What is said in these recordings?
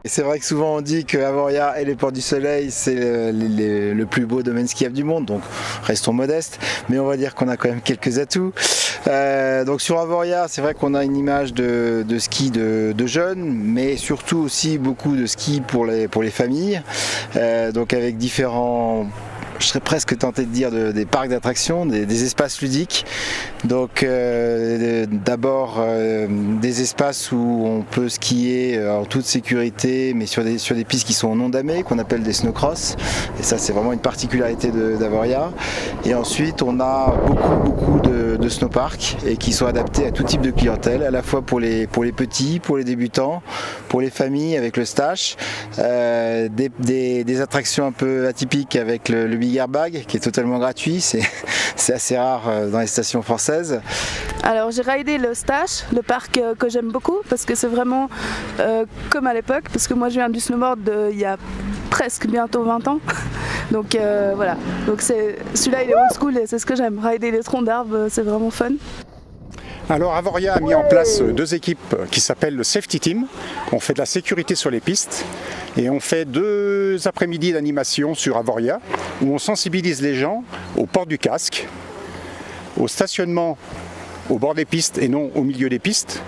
C'est vrai que souvent on dit que Avoria et les Portes du Soleil c'est le plus beau domaine skiable du monde, donc restons modestes, mais on va dire qu'on a quand même quelques atouts. Donc sur Avoria, c'est vrai qu'on a une image de ski de jeunes, mais surtout aussi beaucoup de ski pour les familles, donc avec différents, je serais presque tenté de dire des parcs d'attractions, des espaces ludiques. Donc d'abord des espaces où on peut skier en toute sécurité, mais sur des pistes qui sont non damées, qu'on appelle des snowcross. Et ça c'est vraiment une particularité d'Avoria. Et ensuite on a beaucoup de snowparks et qui sont adaptés à tout type de clientèle, à la fois pour les petits, pour les débutants, pour les familles avec le stash, des attractions un peu atypiques avec le Big Airbag qui est totalement gratuit, c'est assez rare dans les stations françaises. Alors j'ai ridé le Stash, le parc que j'aime beaucoup parce que c'est vraiment comme à l'époque, parce que moi je viens du snowboard il y a presque bientôt 20 ans. Donc voilà, donc celui-là il est old school et c'est ce que j'aime, rider les troncs d'arbres, c'est vraiment fun. Alors Avoria a mis en place 2 équipes qui s'appellent le Safety Team. On fait de la sécurité sur les pistes et on fait 2 après-midi d'animation sur Avoria où on sensibilise les gens au port du casque, au stationnement au bord des pistes et non au milieu des pistes,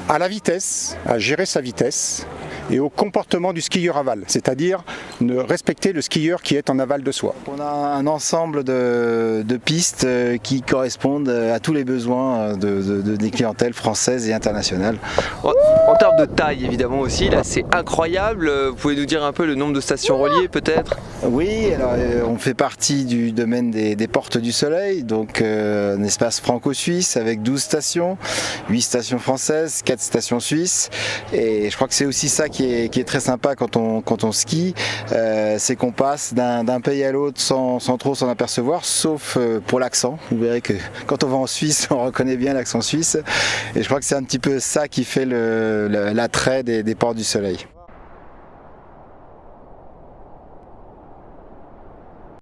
à la vitesse, à gérer sa vitesse et au comportement du skieur aval, c'est-à-dire de respecter le skieur qui est en aval de soi. On a un ensemble de pistes qui correspondent à tous les besoins des clientèles françaises et internationales. En termes de taille évidemment aussi, là c'est incroyable. Vous pouvez nous dire un peu le nombre de stations reliées peut-être? Oui, alors on fait partie du domaine des Portes du Soleil, donc un espace franco-suisse avec 12 stations, 8 stations françaises, 4 stations suisses, et je crois que c'est aussi ça qui est très sympa quand on skie, c'est qu'on passe d'un pays à l'autre sans trop s'en apercevoir, sauf pour l'accent. Vous verrez que quand on va en Suisse, on reconnaît bien l'accent suisse, et je crois que c'est un petit peu ça qui fait l'attrait des Portes du Soleil.